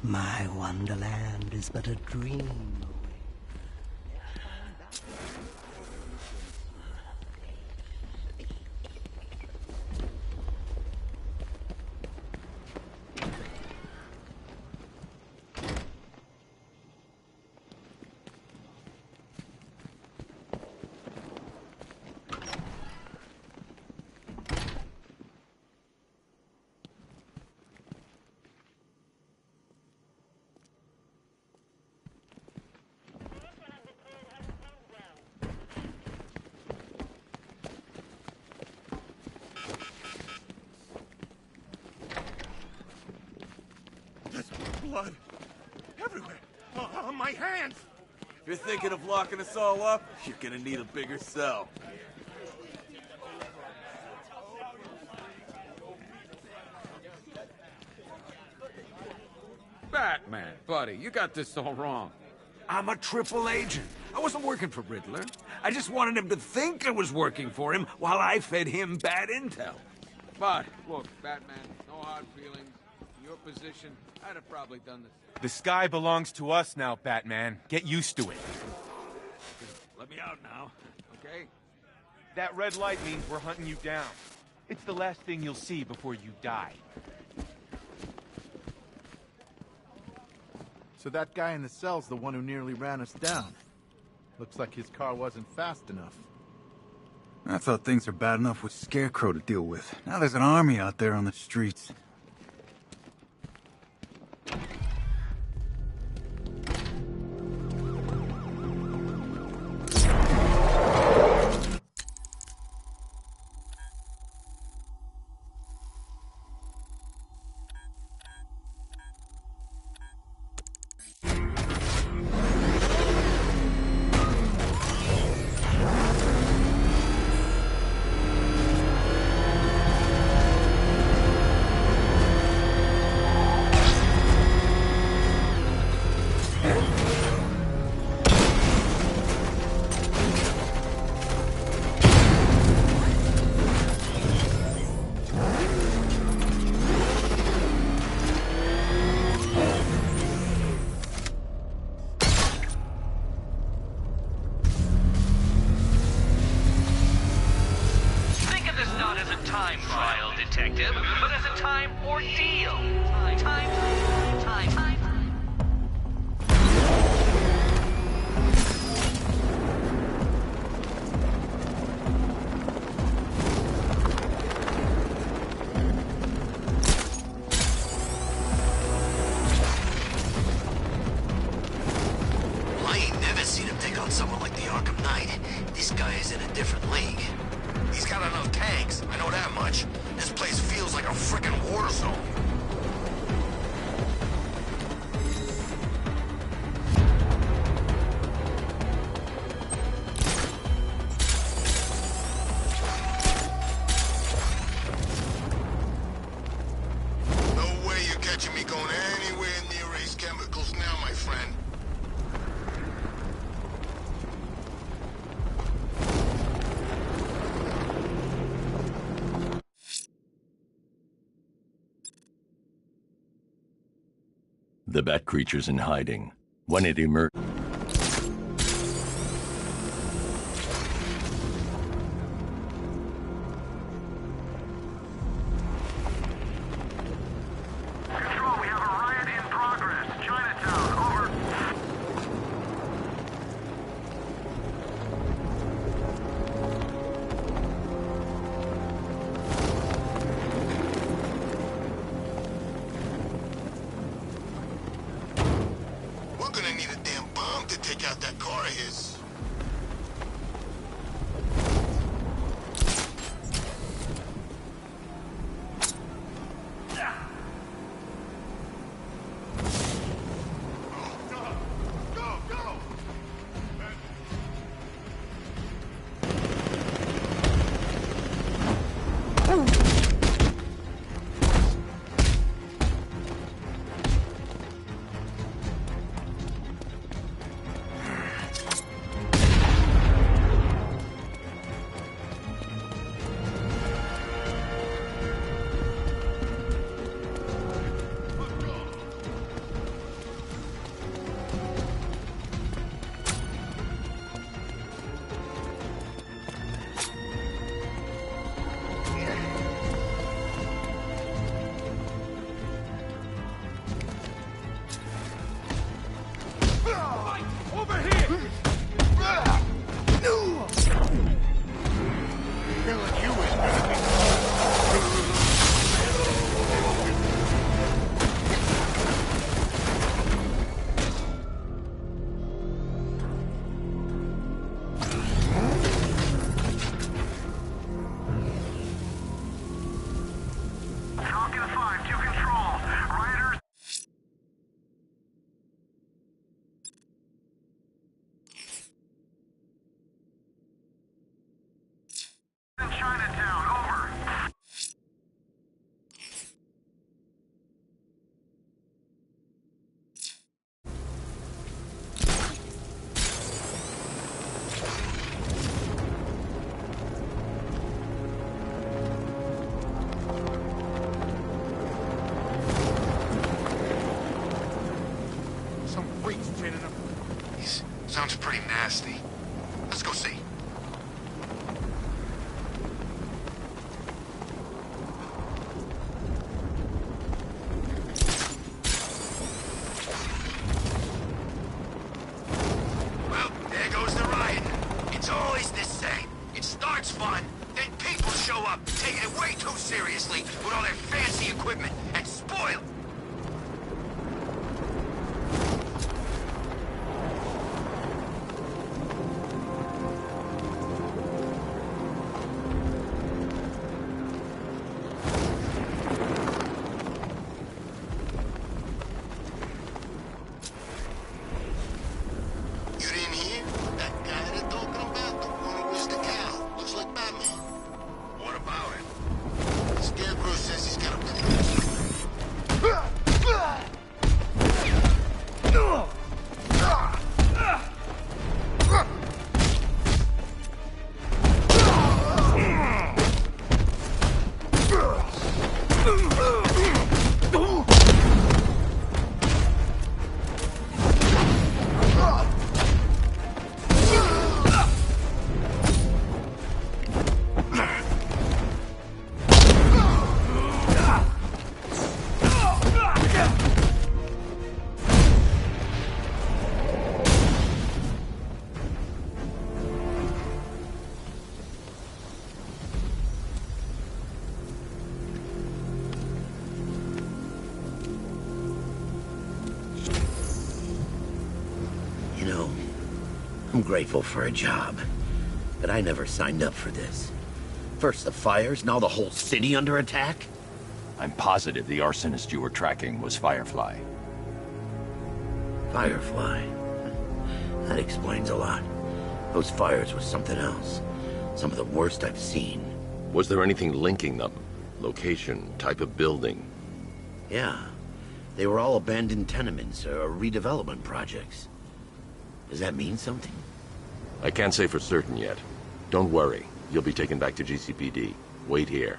My wonderland is but a dream away. Blood everywhere on my hands. If you're thinking of locking us all up, you're gonna need a bigger cell. Batman, buddy, you got this all wrong. I'm a triple agent. I wasn't working for Riddler. I just wanted him to think I was working for him while I fed him bad intel. But, look, Batman, no hard feelings. In your position, I'd have probably done this. The sky belongs to us now, Batman. Get used to it. Let me out now, okay? That red light means we're hunting you down. It's the last thing you'll see before you die. So that guy in the cell's the one who nearly ran us down. Looks like his car wasn't fast enough. I thought things are bad enough with Scarecrow to deal with. Now there's an army out there on the streets. Someone like the Arkham Knight. This guy is in a different league. He's got enough tanks, I know that much. This place feels like a frickin' war zone. No way you're catching me going anywhere near Ace Chemicals now, my friend. The bat creature's in hiding. When it emerged... Control, we have a riot in progress. Chinatown, over. We're gonna need a damn bomb. Killing you is gonna be... Falcon 5 to control. Riders in Chinatown, over. Some freaks training up. Sounds pretty nasty. Let's go see. Well, there goes the riot. It's always the same. It starts fun, then people show up, taking it way too seriously with all their fancy equipment, and spoil it. You didn't hear? That guy they're talking about, the one who was the cow. Looks like Batman. What about him? The Scarecrow says he's got You know, I'm grateful for a job, but I never signed up for this. First the fires, now the whole city under attack? I'm positive the arsonist you were tracking was Firefly. Firefly? That explains a lot. Those fires were something else. Some of the worst I've seen. Was there anything linking them? Location, type of building? Yeah. They were all abandoned tenements or redevelopment projects. Does that mean something? I can't say for certain yet. Don't worry. You'll be taken back to GCPD. Wait here.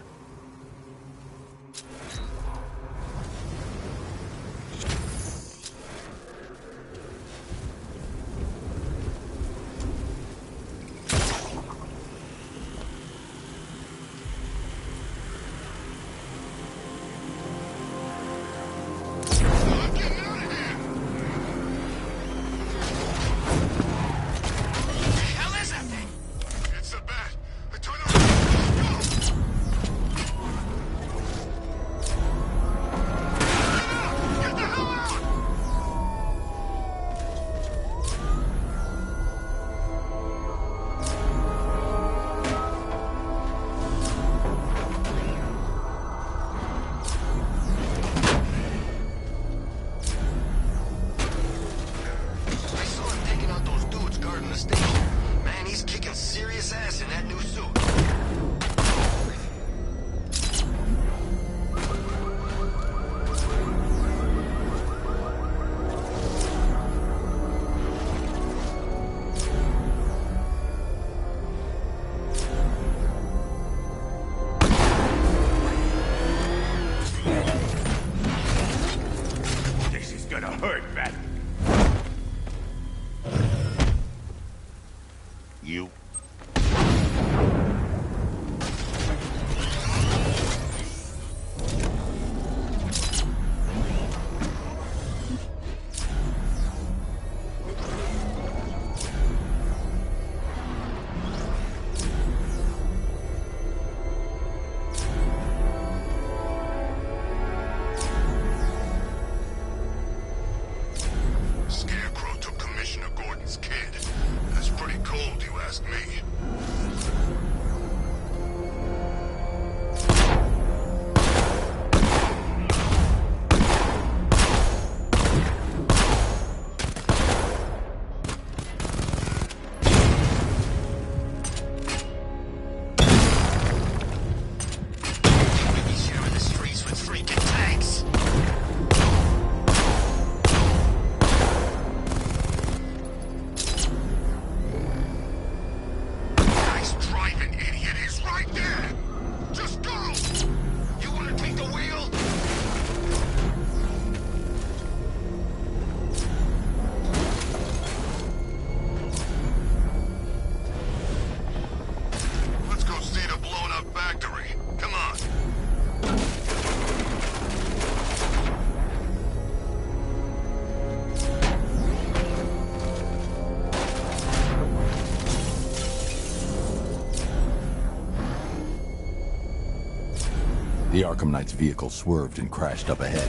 The Arkham Knight's vehicle swerved and crashed up ahead.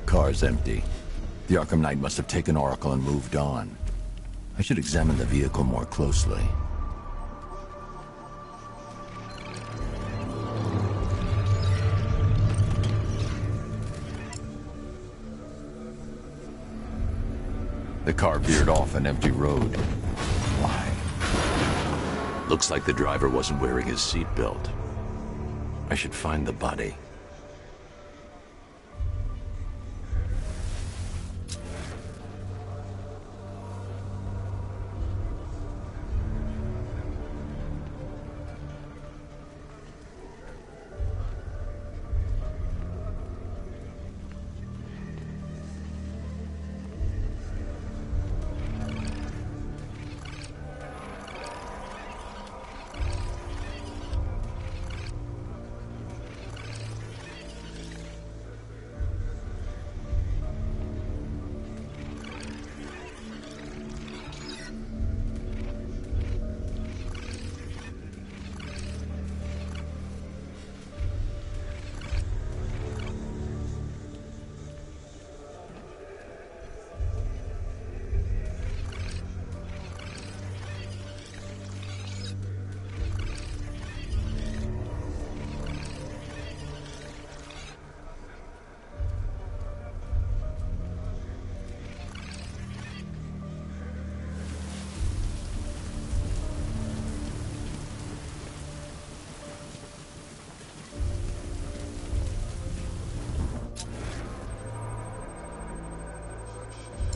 Car's empty. The Arkham Knight must have taken Oracle and moved on. I should examine the vehicle more closely. The car veered off an empty road. Why? Looks like the driver wasn't wearing his seatbelt. I should find the body.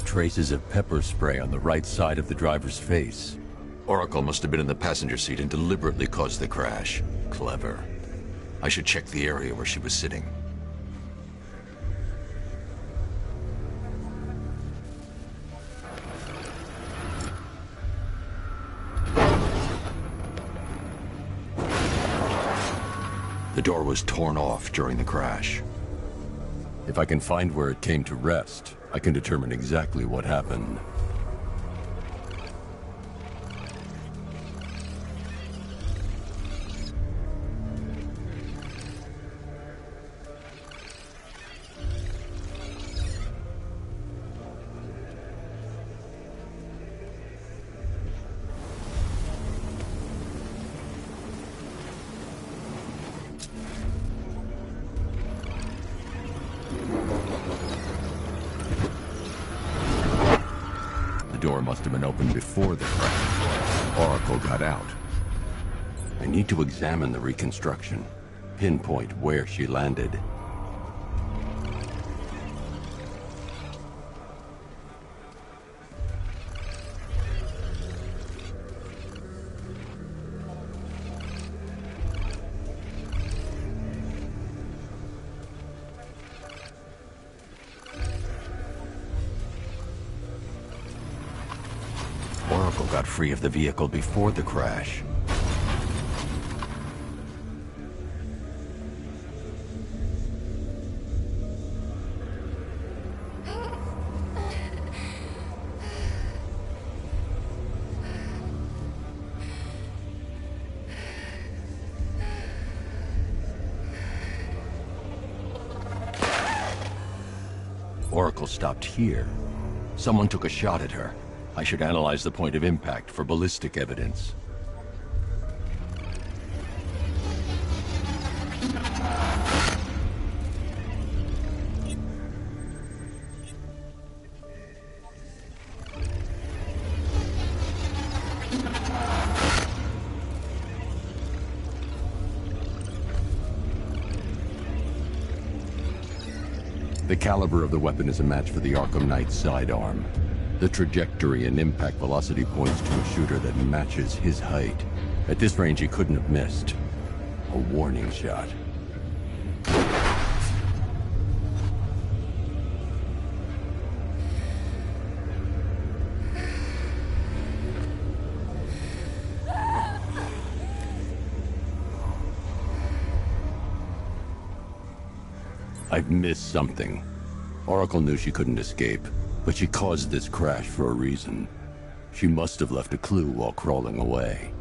Traces of pepper spray on the right side of the driver's face. Oracle must have been in the passenger seat and deliberately caused the crash. Clever. I should check the area where she was sitting. The door was torn off during the crash. If I can find where it came to rest, I can determine exactly what happened. The door must have been opened before the crash. Oracle got out. I need to examine the reconstruction, pinpoint where she landed. Oracle got free of the vehicle before the crash. Oracle stopped here. Someone took a shot at her. I should analyze the point of impact for ballistic evidence. The caliber of the weapon is a match for the Arkham Knight's sidearm. The trajectory and impact velocity points to a shooter that matches his height. At this range, he couldn't have missed. A warning shot. I've missed something. Oracle knew she couldn't escape, but she caused this crash for a reason. She must have left a clue while crawling away.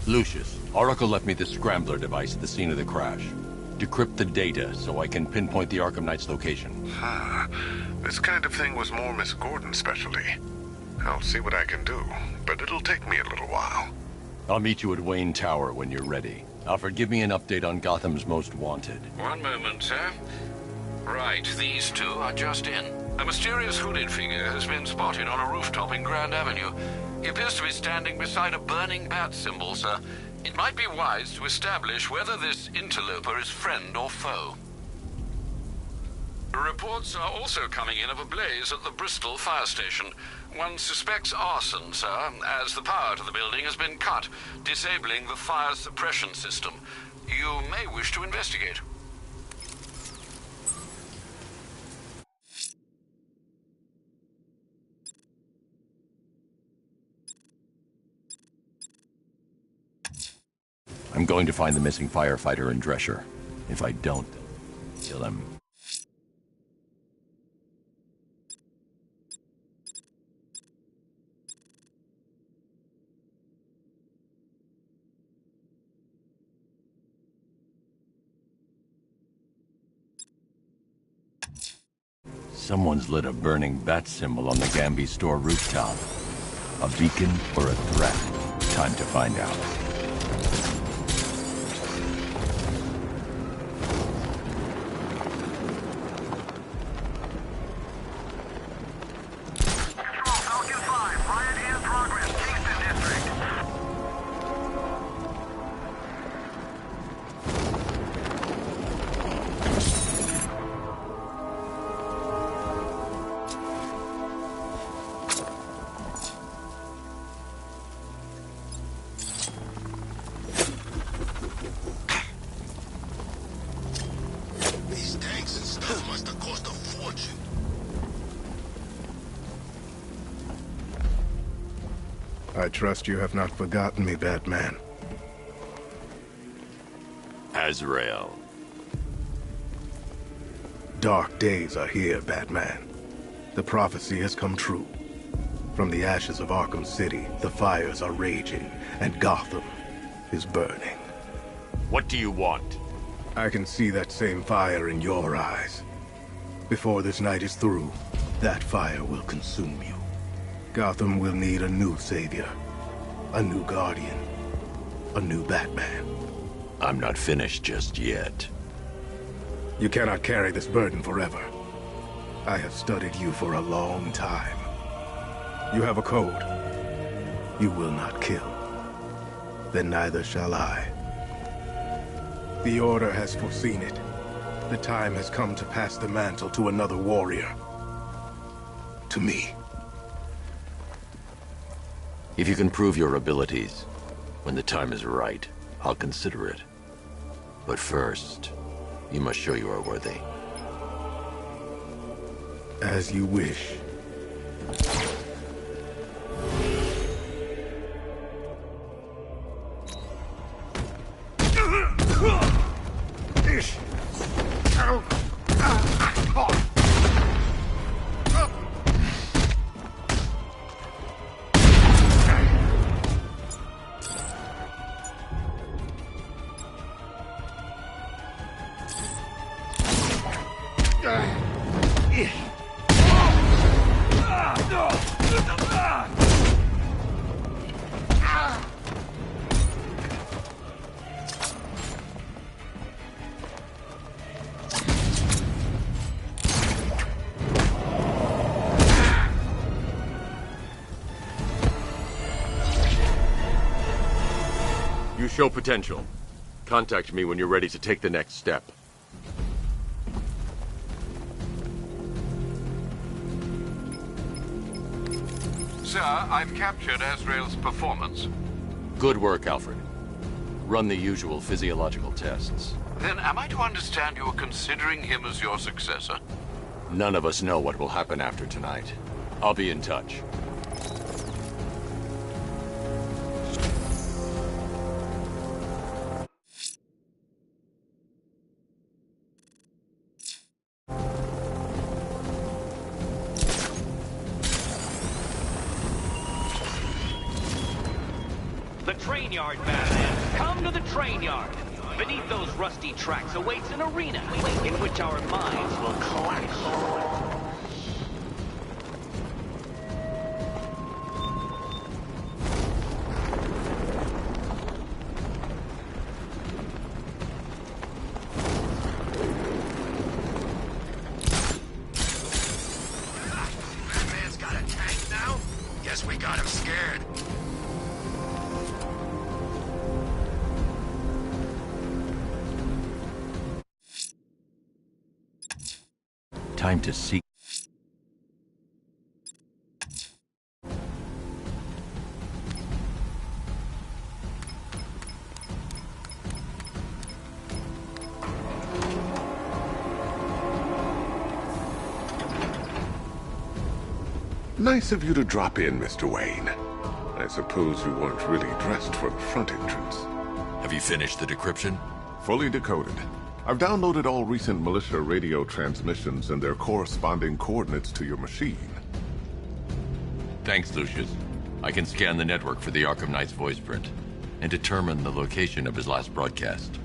Lucius, Oracle left me the scrambler device at the scene of the crash. Decrypt the data so I can pinpoint the Arkham Knight's location. This kind of thing was more Miss Gordon's specialty. I'll see what I can do, but it'll take me a little while. I'll meet you at Wayne Tower when you're ready. Alfred, give me an update on Gotham's Most Wanted. One moment, sir. Right, these two are just in. A mysterious hooded figure has been spotted on a rooftop in Grand Avenue. He appears to be standing beside a burning bat symbol, sir. It might be wise to establish whether this interloper is friend or foe. Reports are also coming in of a blaze at the Bristol fire station. One suspects arson, sir, as the power to the building has been cut, disabling the fire suppression system. You may wish to investigate. I'm going to find the missing firefighter and Drescher. If I don't, kill him. Someone's lit a burning bat symbol on the Gamby store rooftop. A beacon or a threat? Time to find out. I trust you have not forgotten me, Batman. Azrael. Dark days are here, Batman. The prophecy has come true. From the ashes of Arkham City, the fires are raging, and Gotham is burning. What do you want? I can see that same fire in your eyes. Before this night is through, that fire will consume you. Gotham will need a new savior, a new guardian, a new Batman. I'm not finished just yet. You cannot carry this burden forever. I have studied you for a long time. You have a code. You will not kill. Then neither shall I. The Order has foreseen it. The time has come to pass the mantle to another warrior. To me. If you can prove your abilities, when the time is right, I'll consider it. But first, you must show you are worthy. As you wish. You show potential. Contact me when you're ready to take the next step. Sir, I've captured Azrael's performance. Good work, Alfred. Run the usual physiological tests. Then am I to understand you are considering him as your successor? None of us know what will happen after tonight. I'll be in touch. The train yard, Batman. Come to the train yard. Beneath those rusty tracks awaits an arena in which our minds will clash. Batman's got a tank now? Guess we got him scared. Time to seek. Nice of you to drop in, Mr. Wayne. I suppose you weren't really dressed for the front entrance. Have you finished the decryption? Fully decoded. I've downloaded all recent militia radio transmissions and their corresponding coordinates to your machine. Thanks, Lucius. I can scan the network for the Arkham Knight's voice print and determine the location of his last broadcast.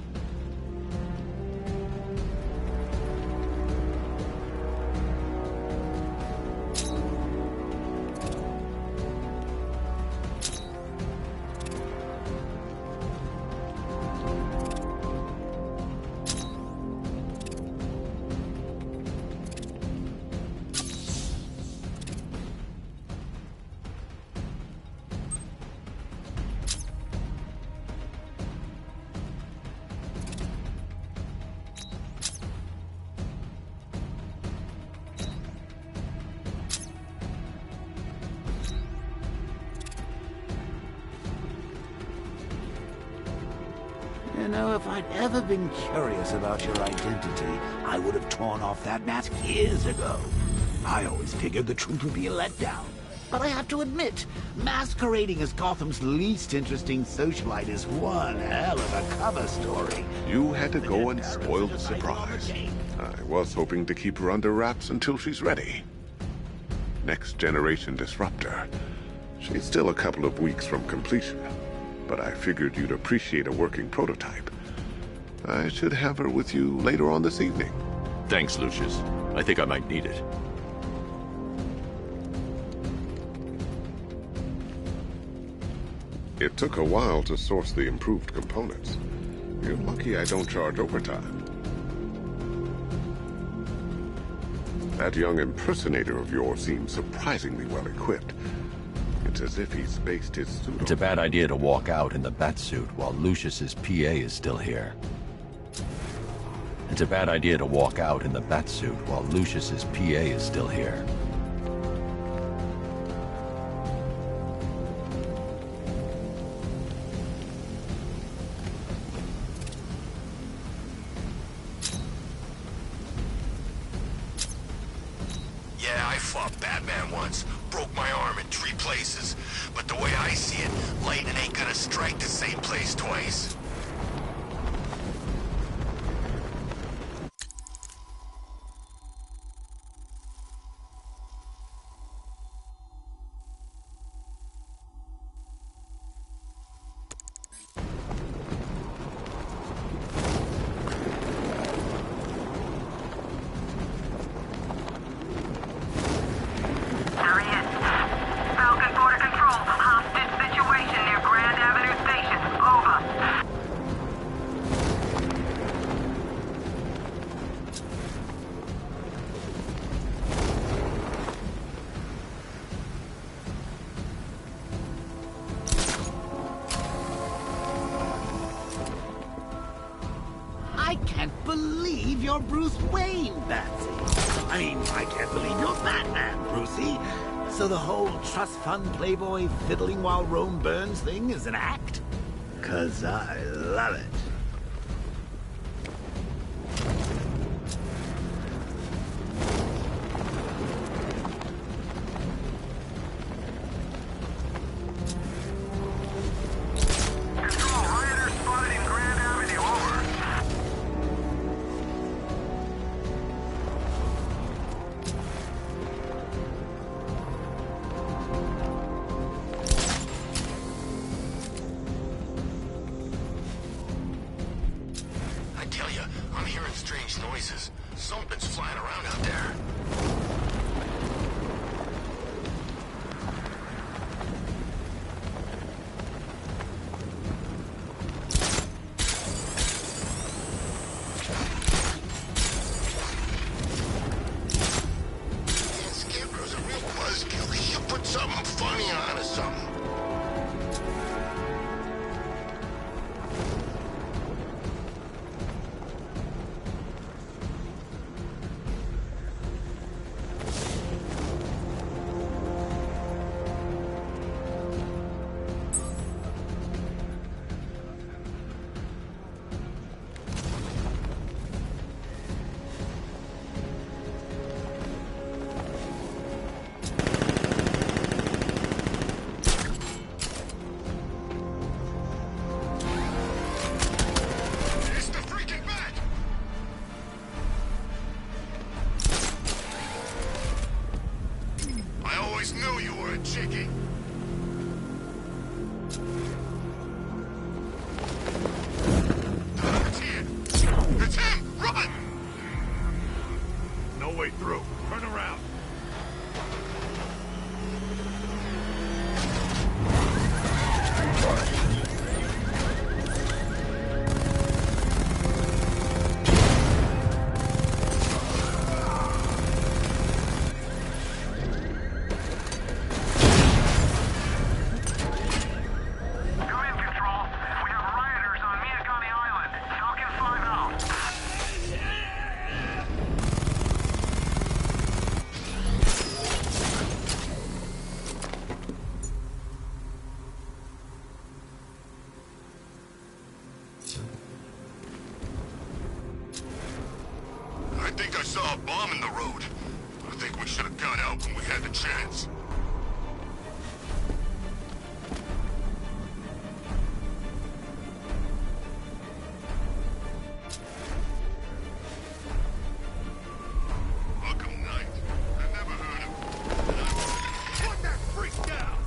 You know, if I'd ever been curious about your identity, I would have torn off that mask years ago. I always figured the truth would be a letdown. But I have to admit, masquerading as Gotham's least interesting socialite is one hell of a cover story. You had to go and spoil the surprise. I was hoping to keep her under wraps until she's ready. Next generation disruptor. She's still a couple of weeks from completion, but I figured you'd appreciate a working prototype. I should have her with you later on this evening. Thanks, Lucius. I think I might need it. It took a while to source the improved components. You're lucky I don't charge overtime. That young impersonator of yours seems surprisingly well equipped. It's as if he's based his suit. It's a bad idea to walk out in the Batsuit while Lucius's PA is still here. It's a bad idea to walk out in the Batsuit while Lucius's PA is still here. Yeah, I fought Batman once. Broke my arm in 3 places. But the way I see it, lightning ain't gonna strike the same place twice. There he is. Falcon Border Control. Hostage situation near Grand Avenue Station. Over. believe you're Bruce Wayne, Batsy. I mean, I can't believe you're Batman, Brucey. So the whole trust fund playboy fiddling while Rome burns thing is an act? 'Cause I love it. Control, rioters spotted in Grand Avenue, over. I tell you, I'm hearing strange noises. Something's flying around out there. Man, Scarecrow's a real buzzkill. He should put something funny on or something. It's the freaking bat! I always knew you were a chickie. It's here. It's him! Run! No way through. Turn around. Come in, Control. We have rioters on Miyagani Island. Falcon 5 out. I think I saw a bomb in the road. I think we should have got out when we had the chance. Arkham Knight. I never heard of him. Put that freak down!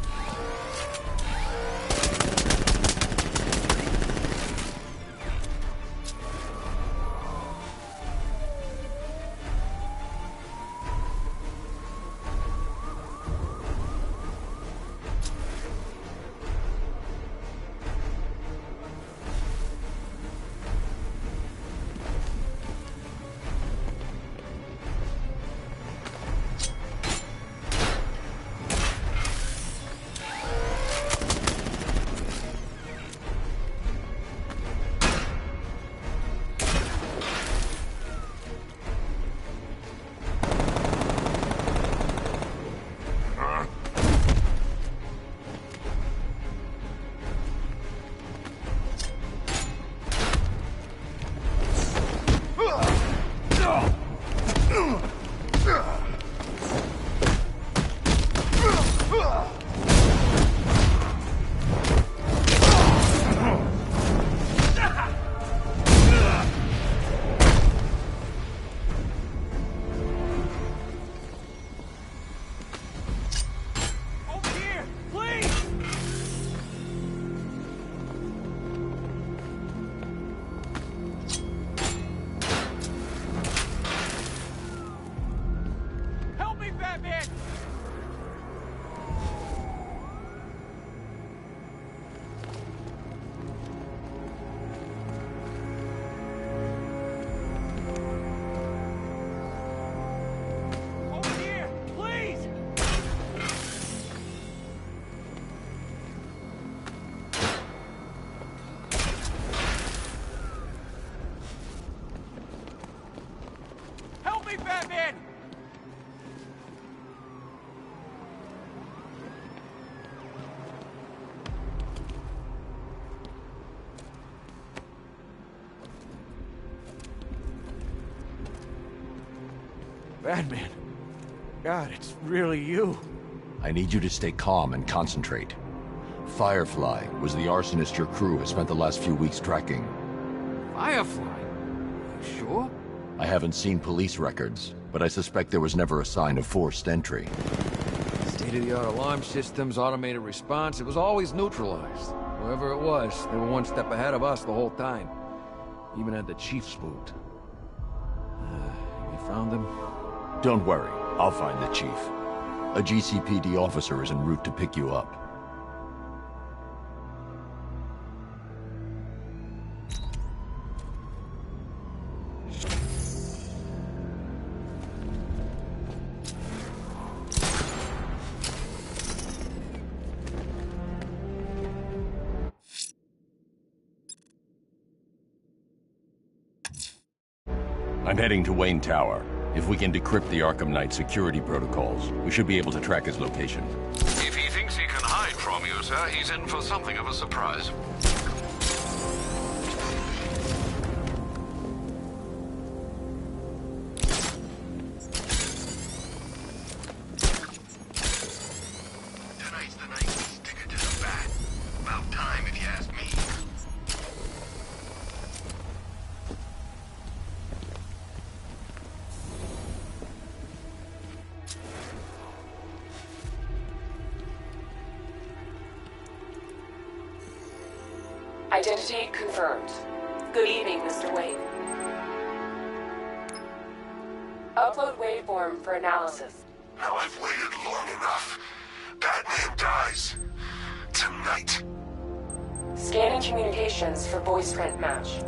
in! Batman. God, it's really you. I need you to stay calm and concentrate. Firefly was the arsonist your crew has spent the last few weeks tracking. Firefly? You sure? I haven't seen police records, but I suspect there was never a sign of forced entry. State-of-the-art alarm systems, automated response, it was always neutralized. Whoever it was, they were one step ahead of us the whole time. Even had the chief spooked. You found them? Don't worry, I'll find the chief. A GCPD officer is en route to pick you up. I'm heading to Wayne Tower. If we can decrypt the Arkham Knight security protocols, we should be able to track his location. If he thinks he can hide from you, sir, he's in for something of a surprise. Tonight's the night we stick it to the bat. About time, if you ask me. Identity confirmed. Good evening, Mr. Wayne. Upload waveform for analysis. Now I've waited long enough. Batman dies. Tonight. Scanning communications for voice print match.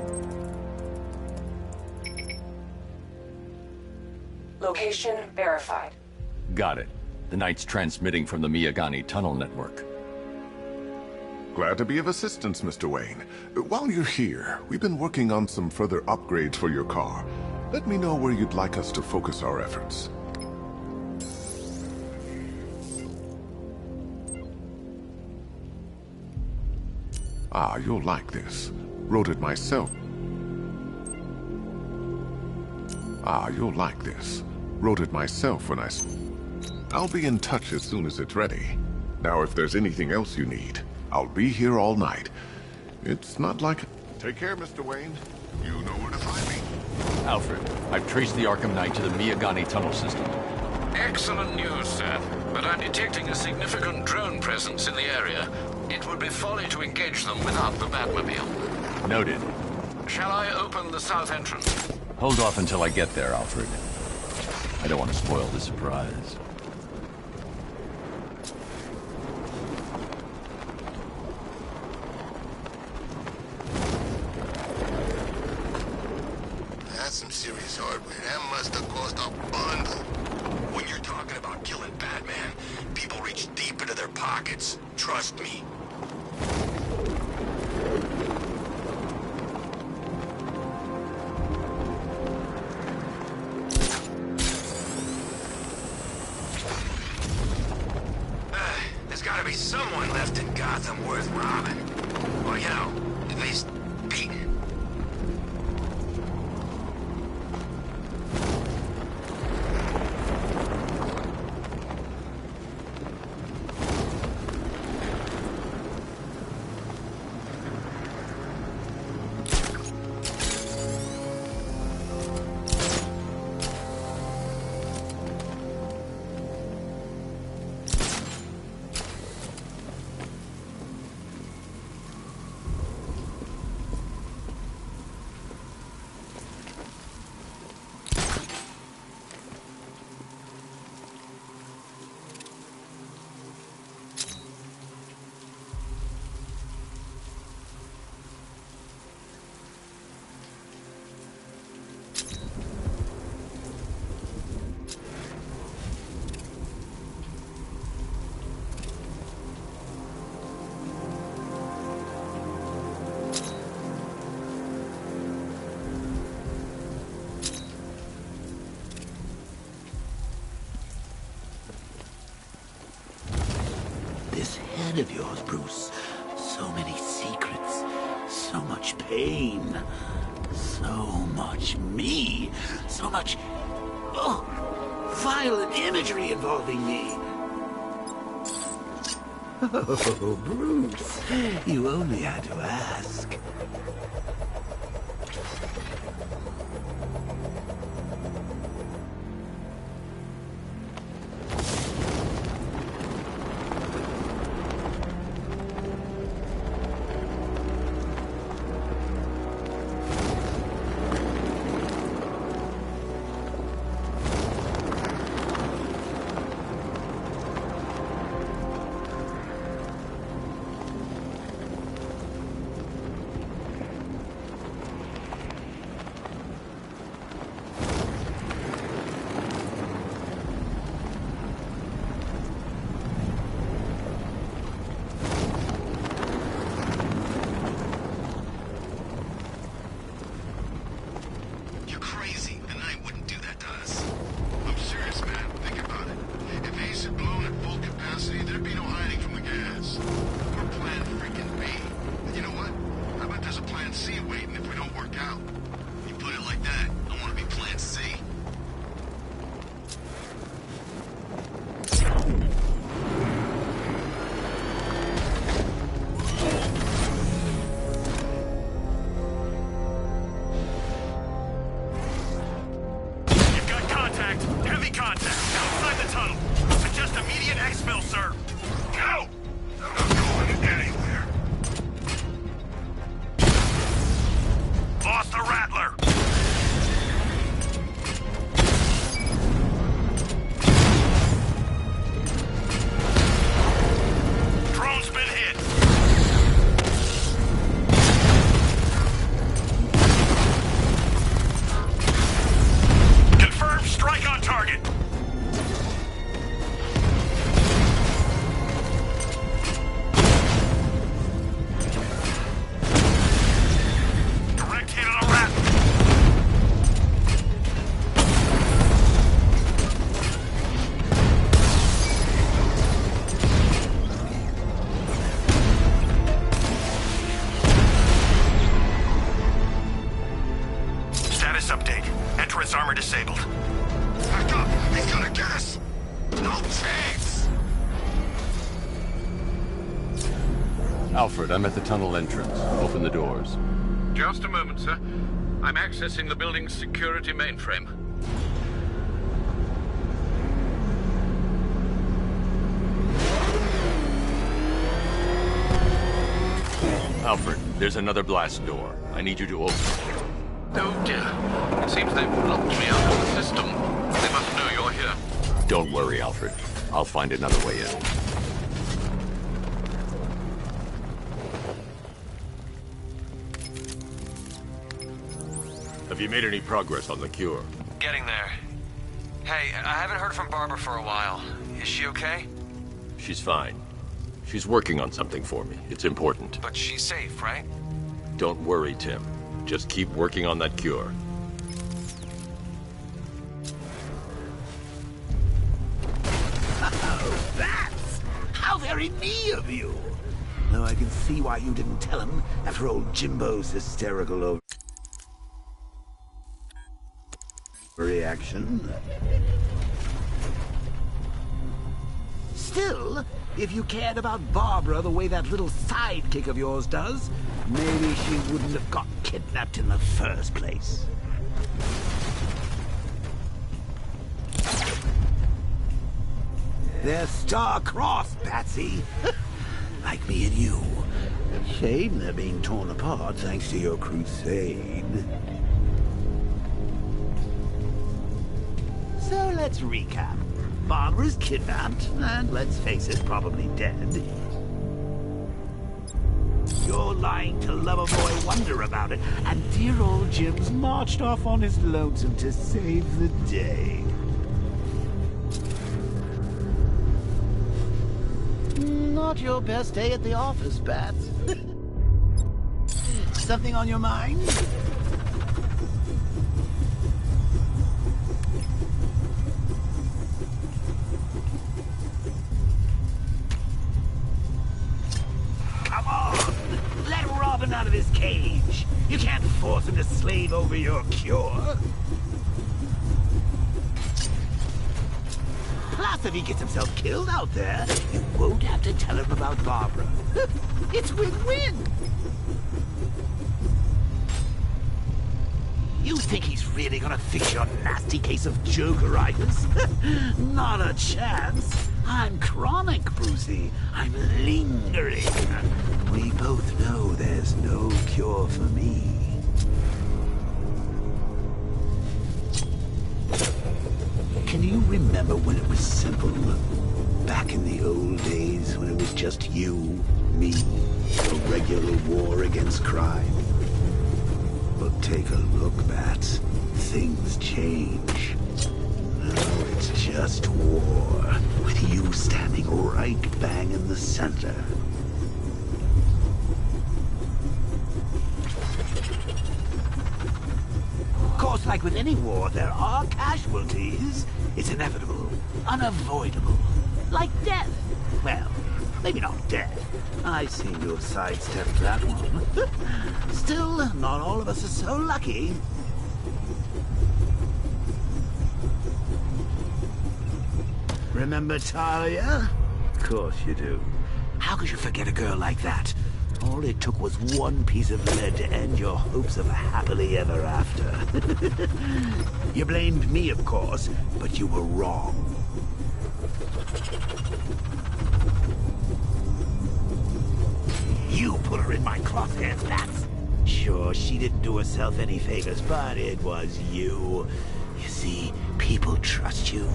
Location verified. Got it. The Knight's transmitting from the Miyagani tunnel network. Glad to be of assistance, Mr. Wayne. While you're here, we've been working on some further upgrades for your car. Let me know where you'd like us to focus our efforts. Ah, you'll like this. Wrote it myself. Ah, you'll like this. Wrote it myself when I'll be in touch as soon as it's ready. Now, if there's anything else you need, I'll be here all night. It's not like... Take care, Mr. Wayne. You know where to find me. Alfred, I've traced the Arkham Knight to the Miyagani tunnel system. Excellent news, sir. But I'm detecting a significant drone presence in the area. It would be folly to engage them without the Batmobile. Noted. Shall I open the south entrance? Hold off until I get there, Alfred. I don't want to spoil the surprise. That's some serious hardware. That must have cost a bundle. When you're talking about killing Batman, people reach deep into their pockets. Trust me. There's gotta be someone left in Gotham worth robbing. Or, you know, at least beating. ahead of yours, Bruce. So many secrets, so much pain, so much me, so much violent imagery involving me. Oh, Bruce, you only had to ask. Alfred, I'm at the tunnel entrance. Open the doors. Just a moment, sir. I'm accessing the building's security mainframe. Alfred, there's another blast door. I need you to open it. Oh dear. It seems they've locked me out of the system. They must know you're here. Don't worry, Alfred. I'll find another way in. Have you made any progress on the cure? Getting there. Hey, I haven't heard from Barbara for a while. Is she okay? She's fine. She's working on something for me. It's important. But she's safe, right? Don't worry, Tim. Just keep working on that cure. Oh, bats! How very me of you! Though I can see why you didn't tell him after old Jimbo's hysterical reaction. Still, if you cared about Barbara the way that little sidekick of yours does, maybe she wouldn't have got kidnapped in the first place. They're star-crossed, Patsy. Like me and you. Shame they're being torn apart thanks to your crusade. So let's recap. Barbara's kidnapped, and let's face it, probably dead. You're lying to Loverboy Wonder about it, and dear old Jim's marched off on his lonesome to save the day. Not your best day at the office, Bats. Something on your mind? his cage. You can't force him to slave over your cure. Plus, if he gets himself killed out there, you won't have to tell him about Barbara. It's win-win. You think he's really gonna fix your nasty case of Jokeritis? Not a chance. I'm chronic, Brucey. I'm lingering. We both know there's no cure for me. Can you remember when it was simple? Back in the old days when it was just you, me, a regular war against crime? But take a look, Bats. Things change. Now it's just war, with you standing right bang in the center. Of course, like with any war, there are casualties. It's inevitable, unavoidable. Like death. Well, maybe not death. I seem to have sidestepped that one. Still, not all of us are so lucky. Remember Talia? Of course you do. How could you forget a girl like that? All it took was one piece of lead to end your hopes of a happily ever after. You blamed me, of course, but you were wrong. You put her in my crosshairs, Bats. Sure, she didn't do herself any favors, but it was you. You see, people trust you.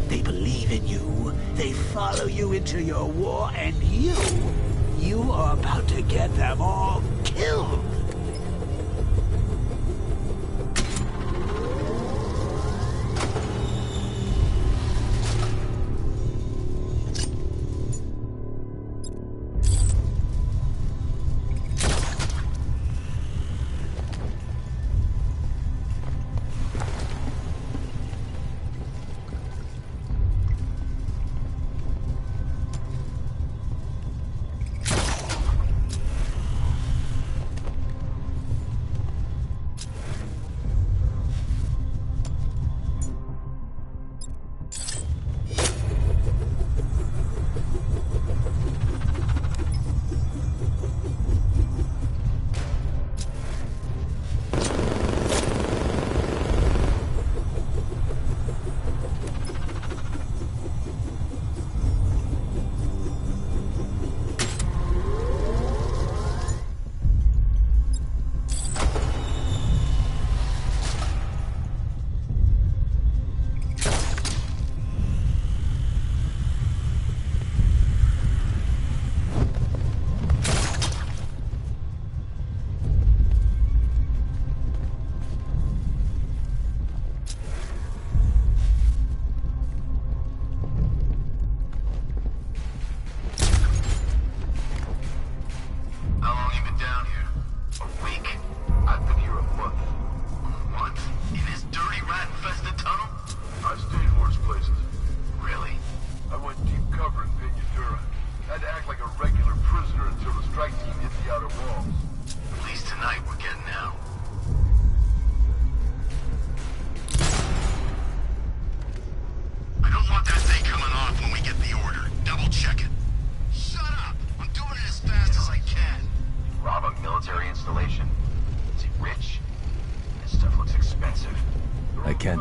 They believe in you. They follow you into your war, and you are about to get them all killed.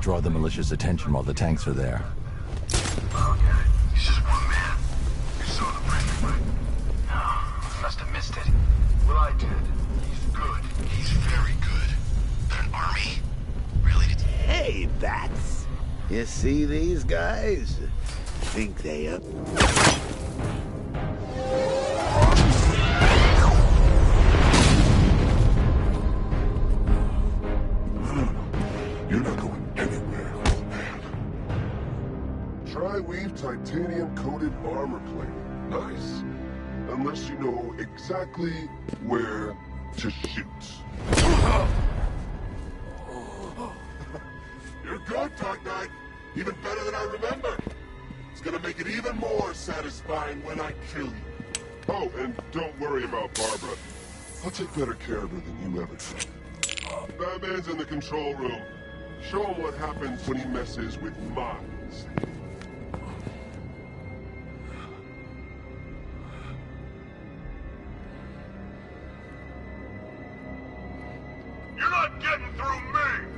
Draw the militia's attention while the tanks are there. I'll get it. He's just one man. You saw the briefing, right? No, must have missed it. Well, I did. He's good. He's very good. They're an army? Really? Hey, Bats. You see these guys? Think they are... You're not going anywhere, old man. Tri-weave titanium-coated armor plate. Nice. Unless you know exactly where to shoot. You're good, Dark Knight. Even better than I remember. It's gonna make it even more satisfying when I kill you. Oh, and don't worry about Barbara. I'll take better care of her than you ever did. Batman's in the control room. Show him what happens when he messes with minds. You're not getting through me!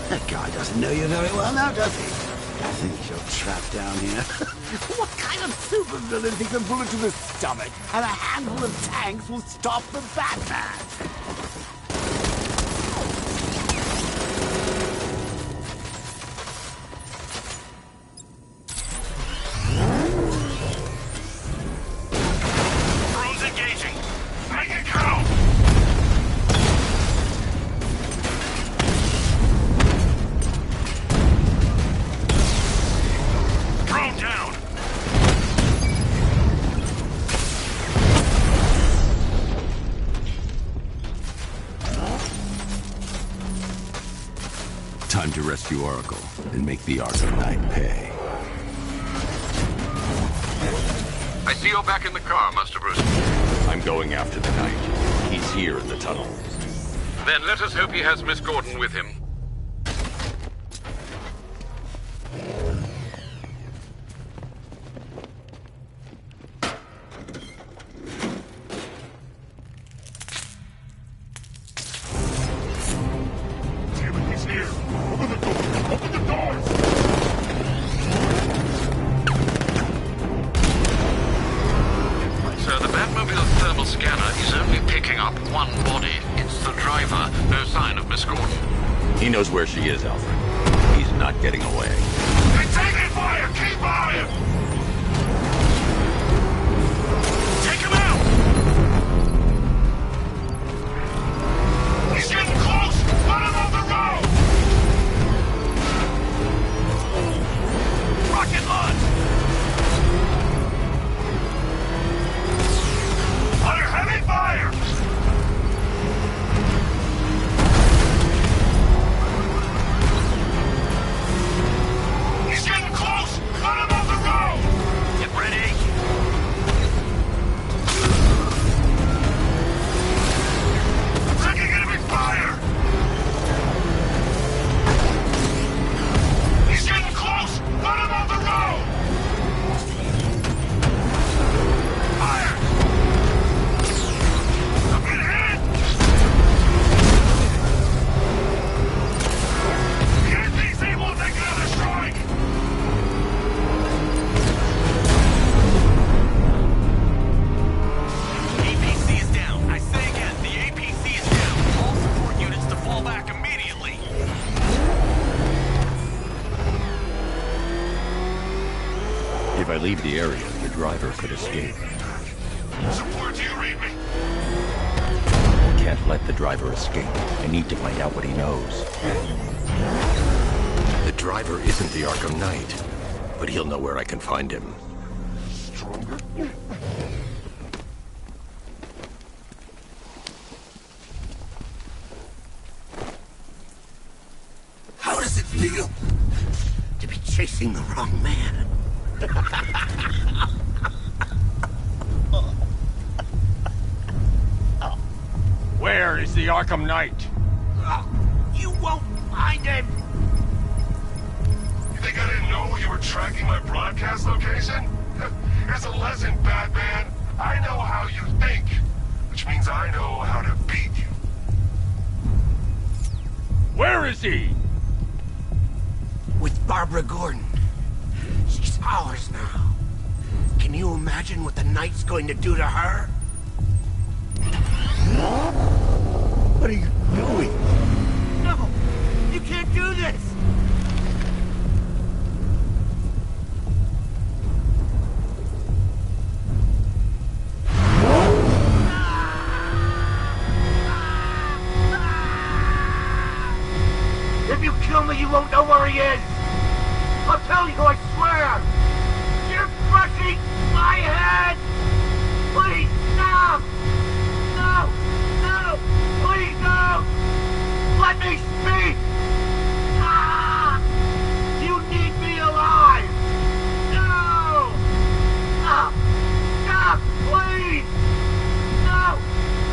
That guy doesn't know you very well now, does he? I think you're trapped down here. What kind of supervillain thinks a bullet to the stomach and a handful of tanks will stop the Batman? Drones engaging. Make it count! Drone down! Time to rescue Oracle and make the Arkham Knight pay. I see you're back in the car, Master Bruce. I'm going after the Knight. He's here in the tunnel. Then let us hope he has Miss Gordon with him. Damn it, he's here! Open the door! Open the doors! So the Batmobile's thermal scanner is only picking up one body. It's the driver. No sign of Miss Gordon. He knows where she is, Alfred. He's not getting away. They're taking fire! Keep on him! Take him out! I leave the area, the driver could escape. Support, do you read me? Can't let the driver escape. I need to find out what he knows. The driver isn't the Arkham Knight, but he'll know where I can find him. Stronger? How does it feel to be chasing the wrong man? Where is the Arkham Knight? You won't find him! You think I didn't know you were tracking my broadcast location? Here's a lesson, Batman. I know how you think, which means I know how to beat you. Where is he? With Barbara Gordon. She's ours now. Can you imagine what the Knight's going to do to her? What are you doing? No! You can't do this! If you kill me, you won't know where he is! I'll tell you, I swear! You're crushing my head! Please, stop! No! No! Please, no! Let me speak! Ah! You need me alive! No! Stop! Stop! Please! No!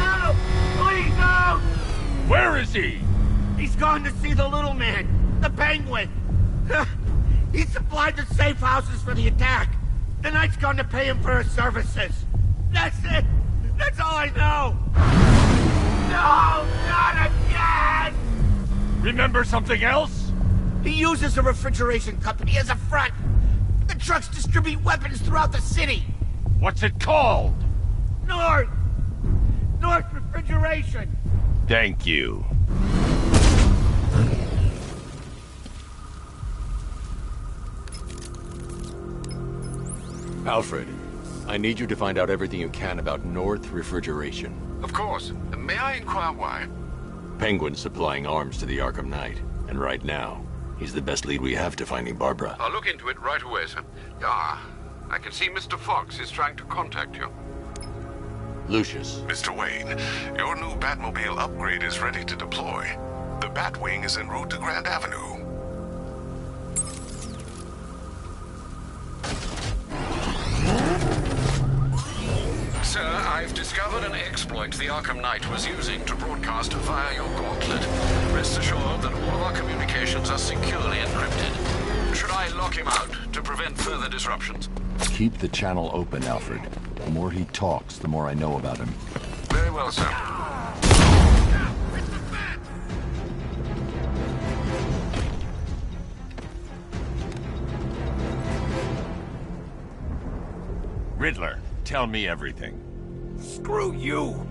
No! Please, no! Where is he? He's gone to see the little man, the Penguin. He supplied the safe houses for the attack. The Knight's gone to pay him for his services. That's it. That's all I know. No, not again. Remember something else? He uses a refrigeration company as a front. The trucks distribute weapons throughout the city. What's it called? North Refrigeration. Thank you. Alfred, I need you to find out everything you can about North Refrigeration. Of course. May I inquire why? Penguin's supplying arms to the Arkham Knight, and right now, he's the best lead we have to finding Barbara. I'll look into it right away, sir. Ah, I can see Mr. Fox is trying to contact you. Lucius. Mr. Wayne, your new Batmobile upgrade is ready to deploy. The Batwing is en route to Grand Avenue. Sir, I've discovered an exploit the Arkham Knight was using to broadcast via your gauntlet. Rest assured that all of our communications are securely encrypted. Should I lock him out to prevent further disruptions? Keep the channel open, Alfred. The more he talks, the more I know about him. Very well, sir. Riddler, tell me everything. Screw you!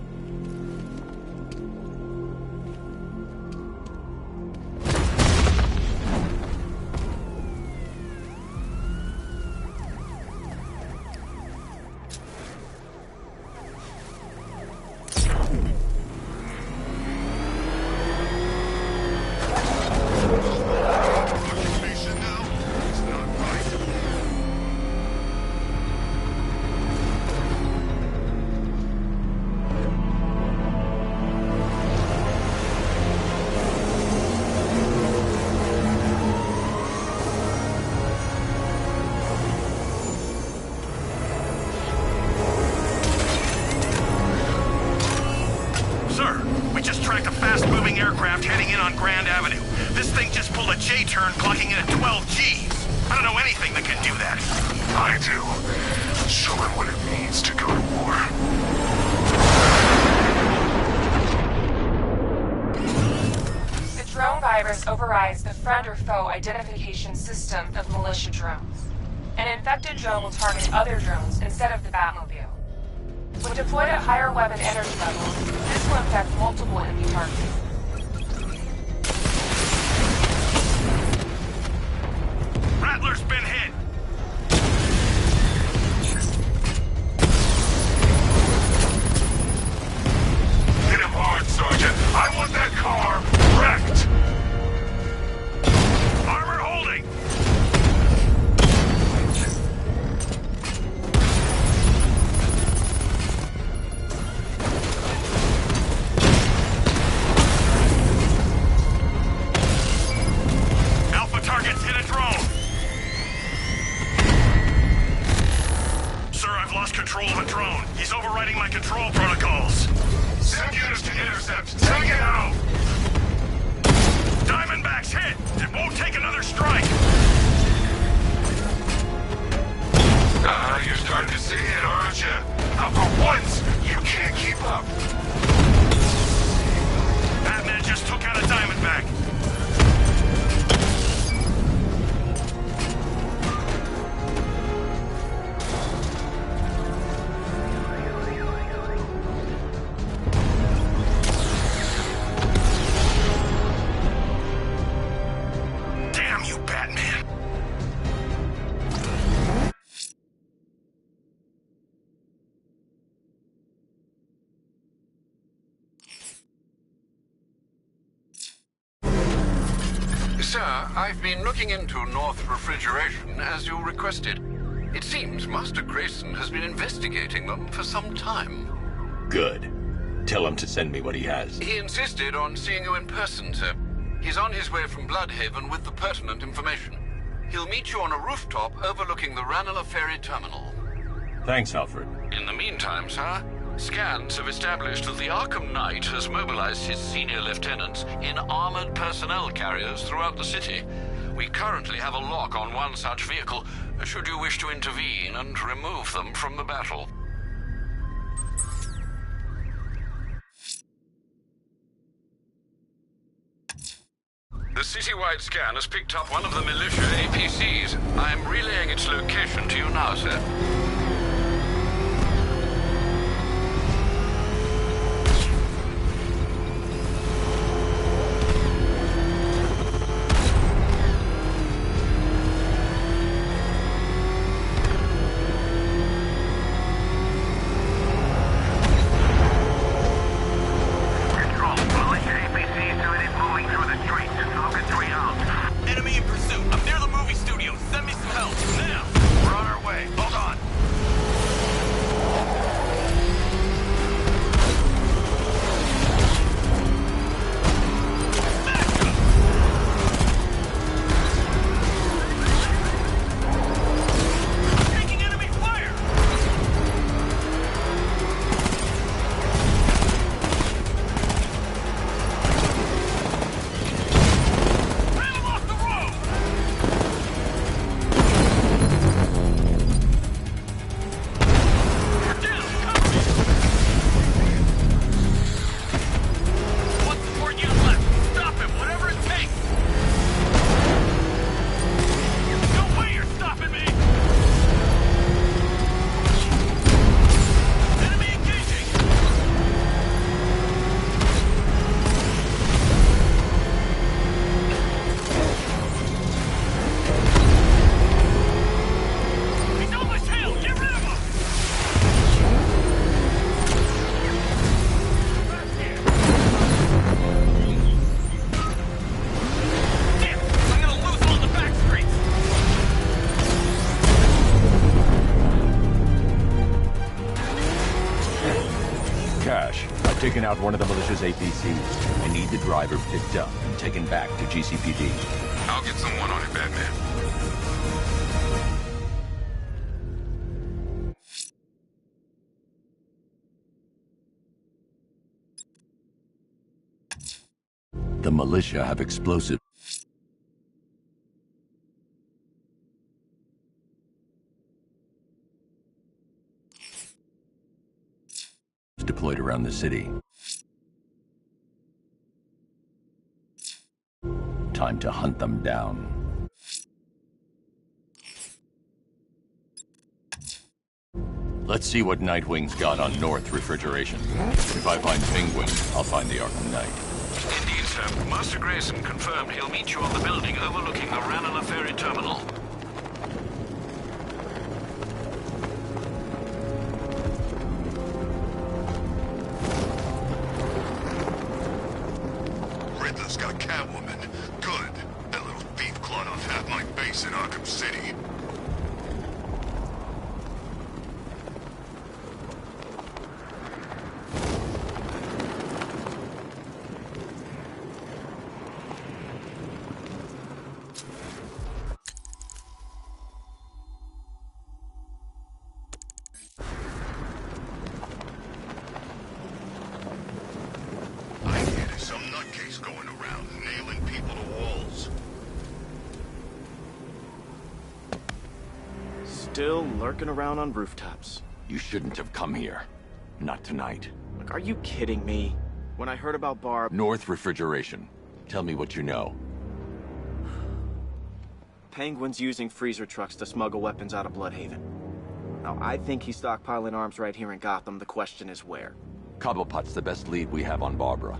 Heading in on Grand Avenue. This thing just pulled a J-turn, clocking in at 12 Gs. I don't know anything that can do that. I do. Show him what it means to go to war. The drone virus overrides the friend or foe identification system of militia drones. An infected drone will target other drones instead of the Batmobile. When deployed at higher weapon energy levels, this will infect multiple enemy targets. Rattler's been hit. control of a drone. He's overriding my control protocols. Send units to intercept. Take it out! Diamondback's hit! It won't take another strike! You're starting to see it, aren't you? Now for once, you can't keep up. Batman just took out a Diamondback. Damn you, Batman! Sir, I've been looking into North Refrigeration as you requested. It seems Master Grayson has been investigating them for some time. Good. Tell him to send me what he has. He insisted on seeing you in person, sir. He's on his way from Bloodhaven with the pertinent information. He'll meet you on a rooftop overlooking the Ranelagh Ferry Terminal. Thanks, Alfred. In the meantime, sir, scans have established that the Arkham Knight has mobilized his senior lieutenants in armored personnel carriers throughout the city. We currently have a lock on one such vehicle, should you wish to intervene and remove them from the battle. The citywide scan has picked up one of the militia APCs. I am relaying its location to you now, sir. Enemy in pursuit. I'm near the movie studio. Send me some help. Now! We're on our way. Hold on. Taking enemy fire! Taken out one of the militia's APCs. I need the driver picked up and taken back to GCPD. I'll get someone on it, Batman. The militia have explosives deployed around the city. Time to hunt them down. Let's see what Nightwing's got on North Refrigeration. If I find Penguin, I'll find the Arkham Knight. Indeed, sir. Master Grayson confirmed he'll meet you on the building overlooking the Ranelagh Ferry Terminal. Riddler's got Catwoman. Good. That little thief clawed off half my base in Arkham City. still lurking around on rooftops. You shouldn't have come here. Not tonight. Like, are you kidding me? When I heard about Barb... North Refrigeration. Tell me what you know. Penguin's using freezer trucks to smuggle weapons out of Bloodhaven. Now, I think he's stockpiling arms right here in Gotham. The question is where. Cobblepot's the best lead we have on Barbara.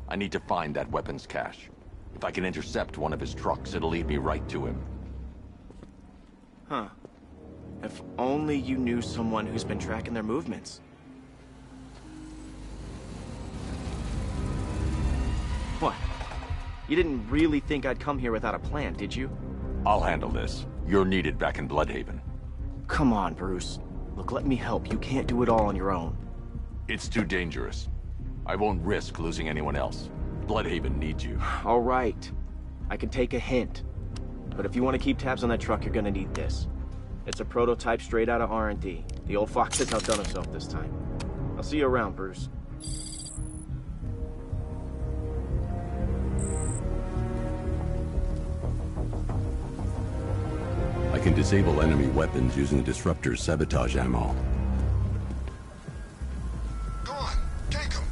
I need to find that weapons cache. If I can intercept one of his trucks, it'll lead me right to him. Huh. If only you knew someone who's been tracking their movements. What? You didn't really think I'd come here without a plan, did you? I'll handle this. You're needed back in Bloodhaven. Come on, Bruce. Look, let me help. You can't do it all on your own. It's too dangerous. I won't risk losing anyone else. Bloodhaven needs you. All right. I can take a hint. But if you want to keep tabs on that truck, you're gonna need this. It's a prototype straight out of R&D. The old fox has outdone himself this time. I'll see you around, Bruce. I can disable enemy weapons using the disruptor's sabotage ammo. Go on, take him.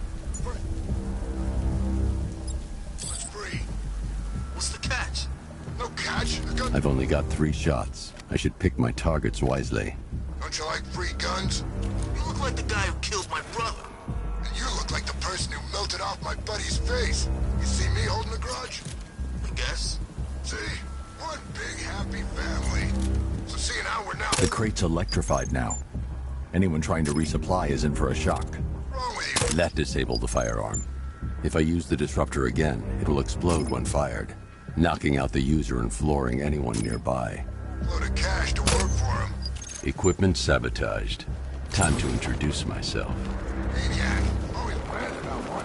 Let's free. What's the catch? No catch. I've only got 3 shots. I should pick my targets wisely. Don't you like free guns? You look like the guy who killed my brother. And you look like the person who melted off my buddy's face. You see me holding a grudge? I guess. See? One big happy family. So seeing how we're now... The crate's electrified now. Anyone trying to resupply is in for a shock. Wrong with you? That disabled the firearm. If I use the disruptor again, it will explode when fired, knocking out the user and flooring anyone nearby. Load of cash to work for him. Equipment sabotaged. Time to introduce myself. Maniac. Always branded on one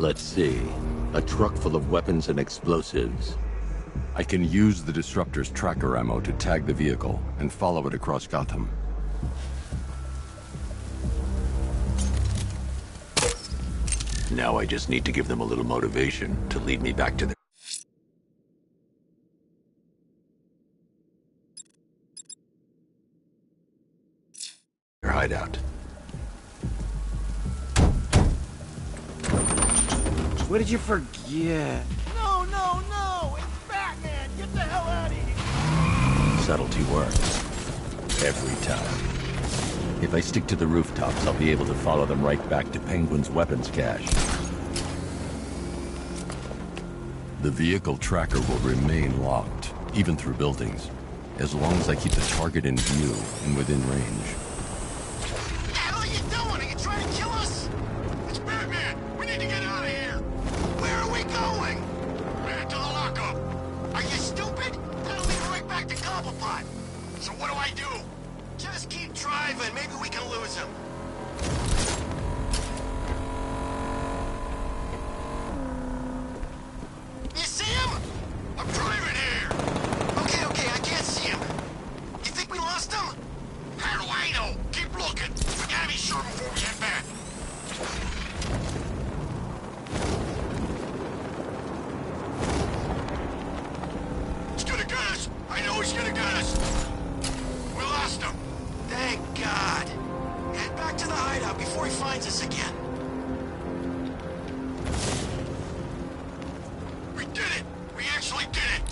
Let's see. A truck full of weapons and explosives. I can use the disruptor's tracker ammo to tag the vehicle and follow it across Gotham. Now I just need to give them a little motivation to lead me back to their hideout. What did you forget? No, no, no! It's Batman! Get the hell out of here! Subtlety works. Every time. If I stick to the rooftops, I'll be able to follow them right back to Penguin's weapons cache. The vehicle tracker will remain locked, even through buildings, as long as I keep the target in view and within range. What the hell are you doing? Are you trying to kill us? It's Batman! We need to get out of here! Where are we going? Back to the lockup. Are you stupid? That'll lead right back to Cobblepot. So what do? Just keep driving. Maybe we can lose him. You see him? I'm driving here. Okay, I can't see him. You think we lost him? How do I know? Keep looking. We gotta be sure before we head back. He's gonna get us. I know he's gonna get us. We lost him. Thank God. Head back to the hideout before he finds us again. We did it. We actually did it.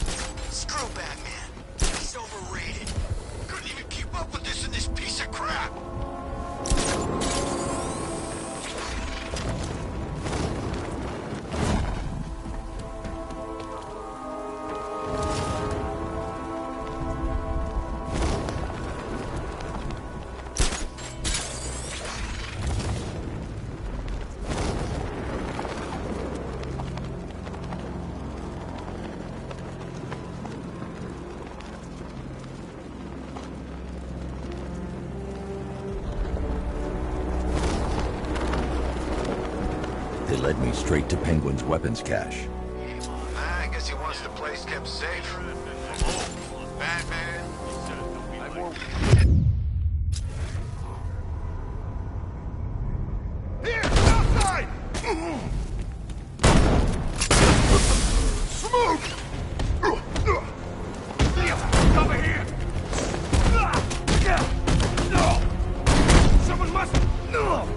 Screw Batman. He's overrated. Couldn't even keep up with this in this piece of crap. led me straight to Penguin's weapons cache. I guess he wants the place kept safe. Batman. Here, outside! Smoke! Cover here! No! Someone must... No!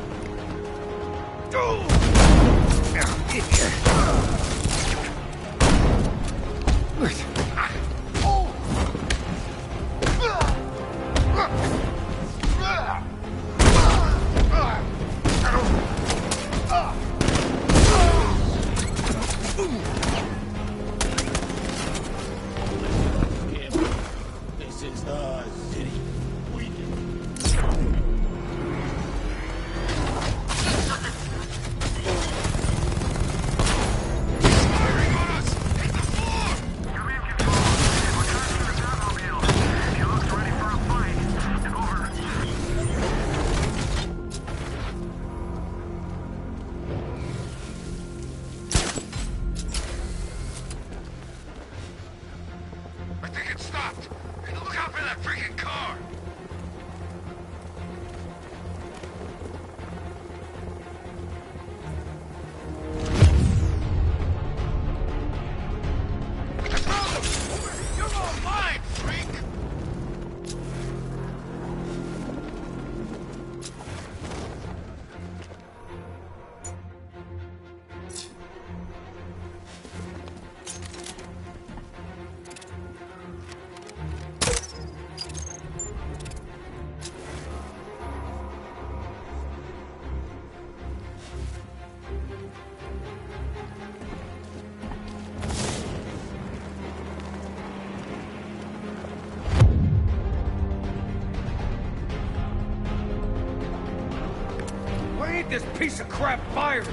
This is the city. We I think it stopped. And look out for that freaking car. You're all mine, freak! Why ain't this piece of crap fired?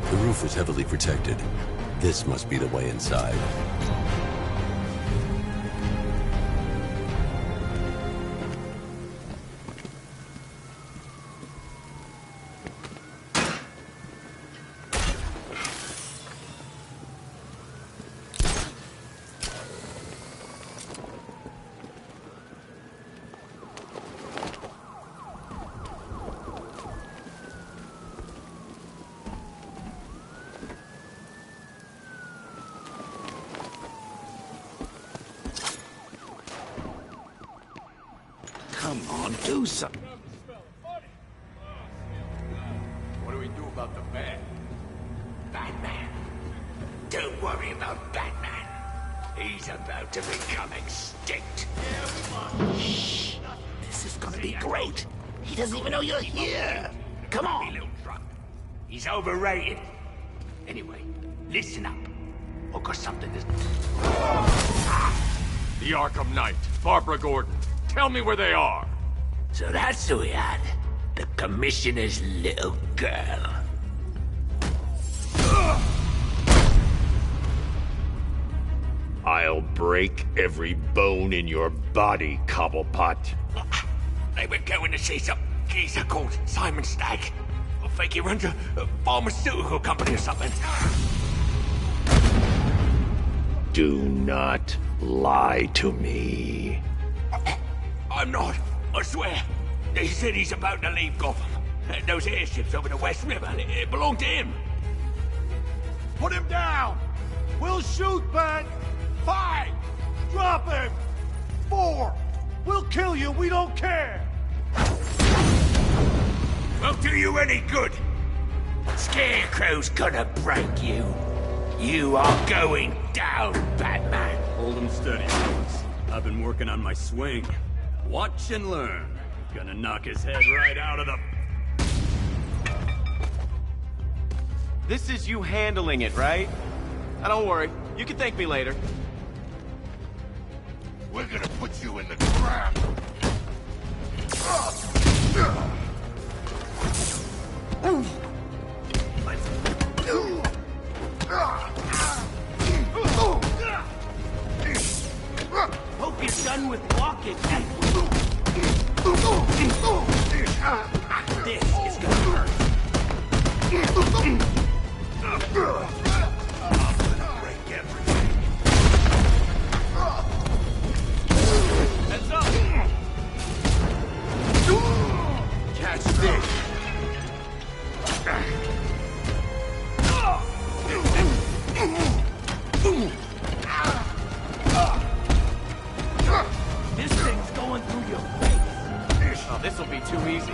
The roof was heavily protected. This must be the way inside. Come on, do something. What do we do about the bag? Batman. Don't worry about Batman. He's about to become extinct. Shh. This is gonna be great. He doesn't even know you're here. Come on. Little drunk. He's overrated. Anyway, listen up. Or got something to... The Arkham Knight, Barbara Gordon. Tell me where they are. So that's who we had. The Commissioner's little girl. I'll break every bone in your body, Cobblepot. They were going to see some geezer called Simon Stagg. I think he runs a pharmaceutical company or something. Do not lie to me. I'm not, I swear. They said he's about to leave Gotham. Those airships over the West River, it belonged to him. Put him down! We'll shoot, Bat! 5! Drop him! 4! We'll kill you, we don't care! Won't do you any good. Scarecrow's gonna break you. You are going down, Batman. Hold him steady, fellas. I've been working on my swing. Watch and learn. Gonna knock his head right out of the... This is you handling it, right? Now don't worry. You can thank me later. We're gonna put you in the ground. Hope you're done with walking. Watch this! This thing's going through your face. Oh, this'll be too easy.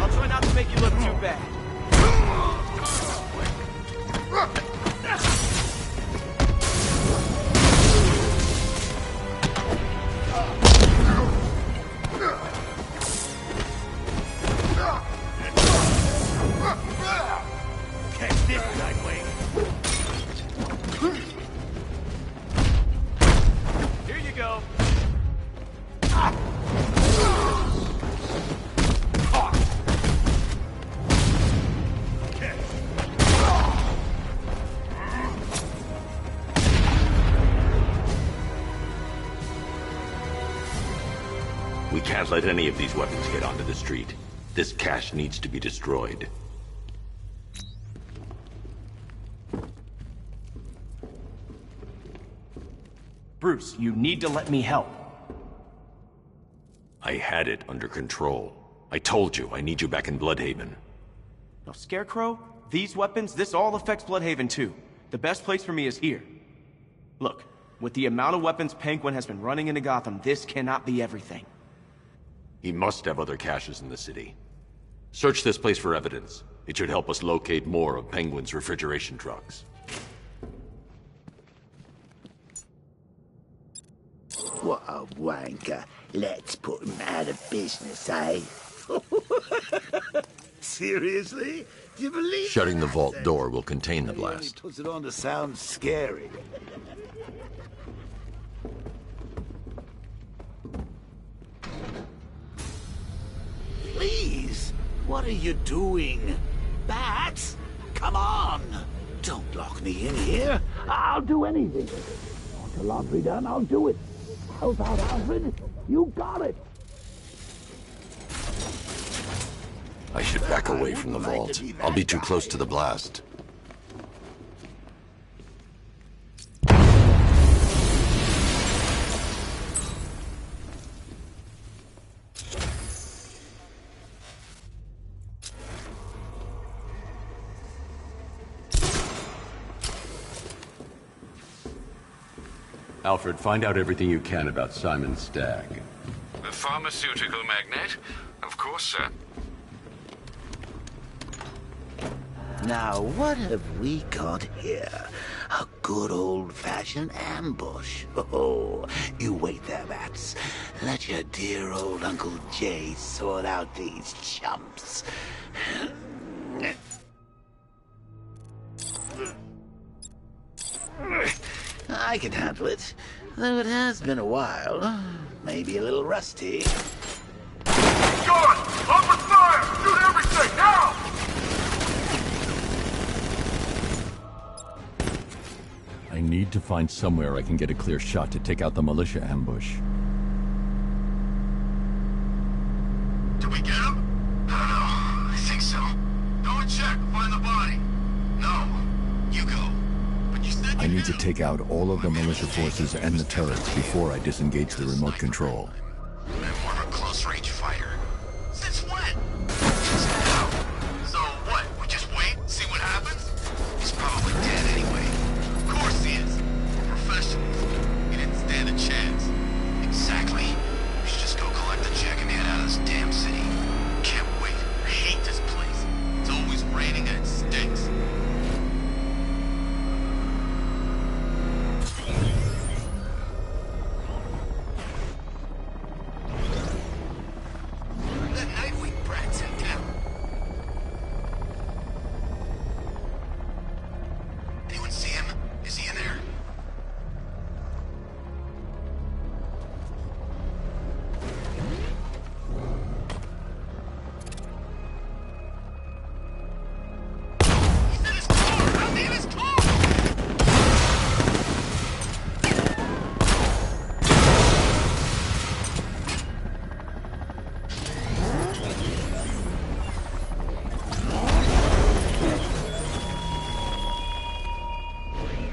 I'll try not to make you look too bad. Catch this lightweight. Here you go. We can't let any of these weapons get onto the street. This cache needs to be destroyed. Bruce, you need to let me help. I had it under control. I told you, I need you back in Bloodhaven. Now, Scarecrow, these weapons, this all affects Bloodhaven too. The best place for me is here. Look, with the amount of weapons Penguin has been running into Gotham, this cannot be everything. He must have other caches in the city. Search this place for evidence. It should help us locate more of Penguin's refrigeration trucks. What a wanker. Let's put him out of business, eh? Seriously? Do you believe Shutting the vault door will contain the blast. He puts it on to sound scary. Please, what are you doing? Bats? Come on! Don't lock me in here. I'll do anything. Want the laundry done? I'll do it. Help out, Alfred. You got it. I should back away from the vault. I'll be too close to the blast. Alfred, find out everything you can about Simon Stagg. The pharmaceutical magnate? Of course, sir. Now, what have we got here? A good old-fashioned ambush. Oh, you wait there, Bats. Let your dear old Uncle Jay sort out these chumps. I can handle it, though it has been a while. Maybe a little rusty. Gun! Open fire! Shoot everything, now! I need to find somewhere I can get a clear shot to take out the militia ambush. Did we get him? I don't know. I think so. Go and check. Find the body. No. You go. But you said I need to take out all of the militia forces and the turrets before I disengage the remote control. I'm more of a close-range fighter. Since when? Just now. So what? We just wait? See what happens? He's probably dead anyway. Of course he is. We're professionals. He didn't stand a chance. Exactly. We should just go collect the check and head out of this damn city. Can't wait. I hate this place. It's always raining and it stinks.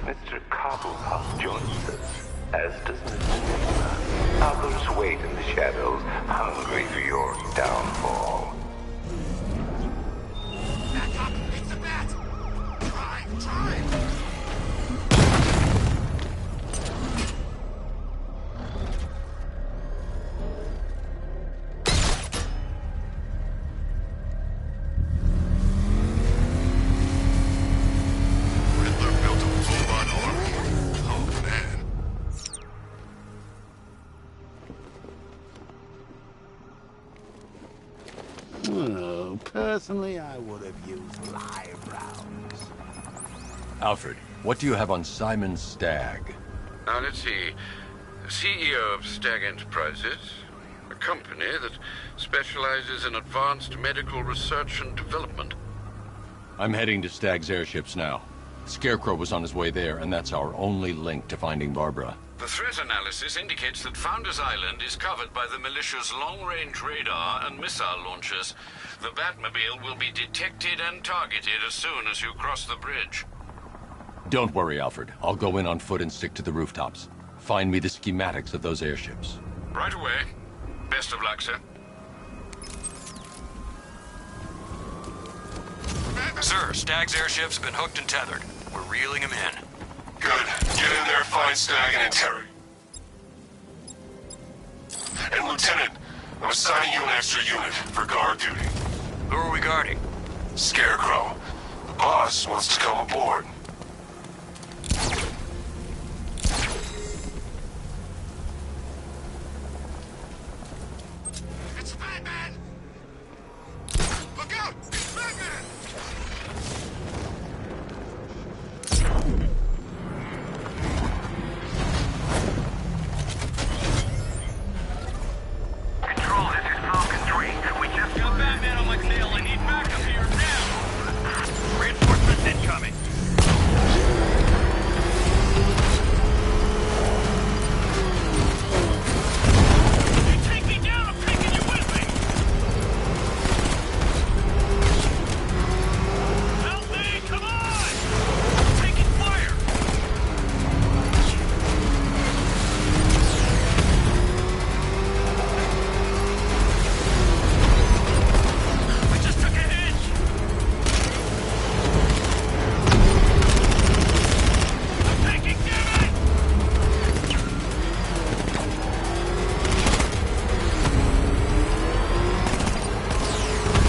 Mr. Cobblepot joins us, as does Mr. Nigma. Others wait in the shadows, hungry for your downfall. Back up! It's a bat! Try! Oh, personally, I would have used live rounds. Alfred, what do you have on Simon Stagg? Now, let's see. CEO of Stagg Enterprises, a company that specializes in advanced medical research and development. I'm heading to Stagg's airships now. Scarecrow was on his way there, and that's our only link to finding Barbara. The threat analysis indicates that Founders Island is covered by the militia's long-range radar and missile launchers. The Batmobile will be detected and targeted as soon as you cross the bridge. Don't worry, Alfred. I'll go in on foot and stick to the rooftops. Find me the schematics of those airships. Right away. Best of luck, sir. Sir, Stagg's airships have been hooked and tethered. We're reeling him in. Good. Get in there, find Stagg, and interrogate. And Lieutenant, I'm assigning you an extra unit for guard duty. Who are we guarding? Scarecrow. The boss wants to come aboard. It's Batman! Look out! It's Batman! Control, this is Falcon 3. We just got Batman on my tail. I need backup here now. Reinforcements incoming. You take me down, I'm taking you with me. Help me, come on! I'm taking fire. I just took a hit! I'm taking damage!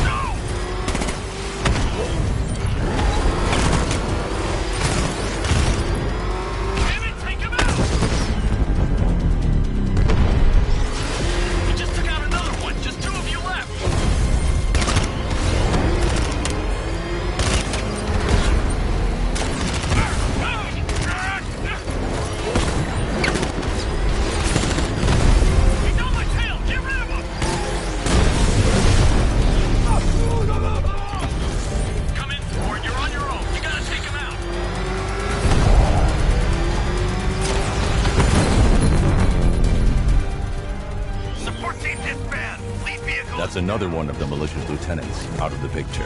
No! Damn it, take him out! We just took out another one, just 2 of you left! He's on my tail! Get rid of him! Come in, Ford. You're on your own. You gotta take him out. Support team disband. Lead vehicle. That's another one of the militia's lieutenants out of the picture.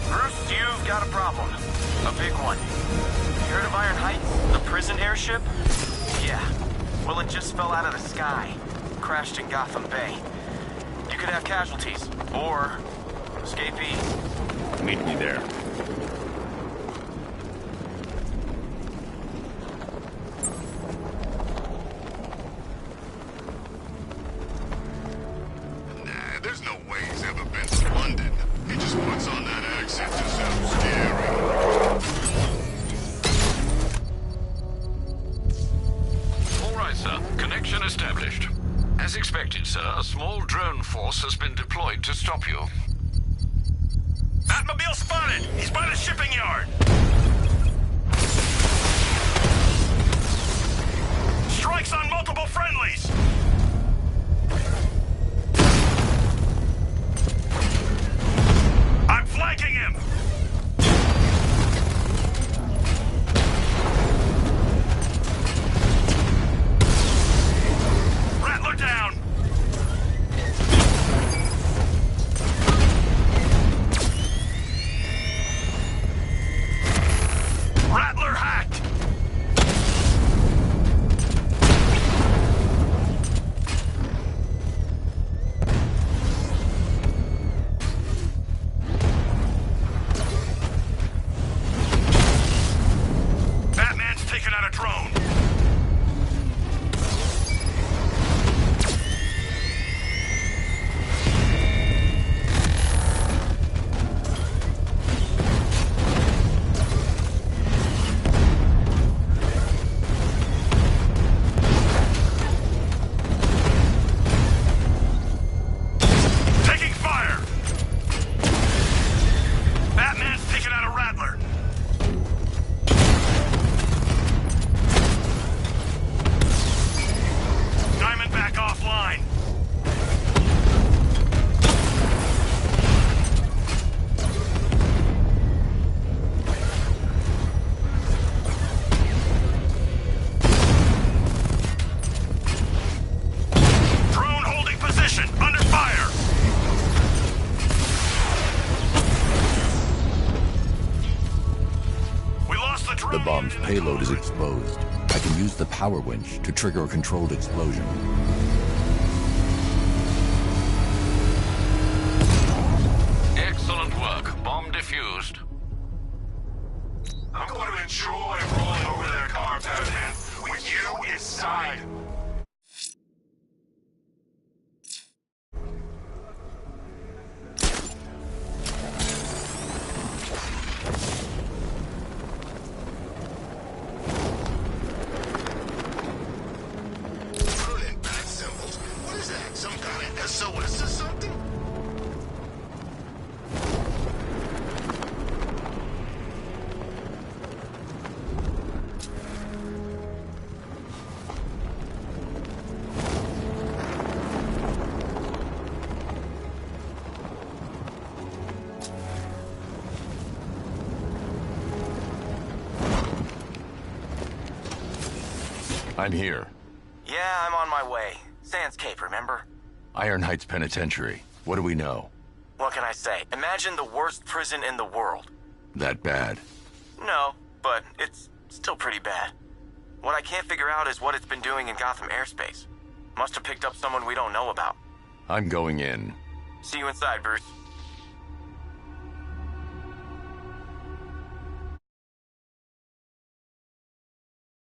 Bruce, you've got a problem. A big one. You heard of Iron Heights? The prison airship? Yeah. Well, it just fell out of the sky. Crashed in Gotham Bay. You could have casualties. Or escapee. Meet me there. Nah, there's no way he's ever been to London. He just puts on that accent to sound scary. All right, sir. Connection established. As expected, sir, a small drone force has been deployed to stop you. Batmobile spotted! He's by the shipping yard! Strikes on multiple friendlies! payload is exposed. I can use the power winch to trigger a controlled explosion. Excellent work. Bomb defused. I'm going to enjoy rolling over their car, Batman, with you inside. Brilliant bat symbols. What is that? Some kind of SOS or something? I'm here. Yeah, I'm on my way. Sands Cape, remember? Iron Heights Penitentiary. What do we know? What can I say? Imagine the worst prison in the world. That bad? No, but it's still pretty bad. What I can't figure out is what it's been doing in Gotham airspace. Must have picked up someone we don't know about. I'm going in. See you inside, Bruce.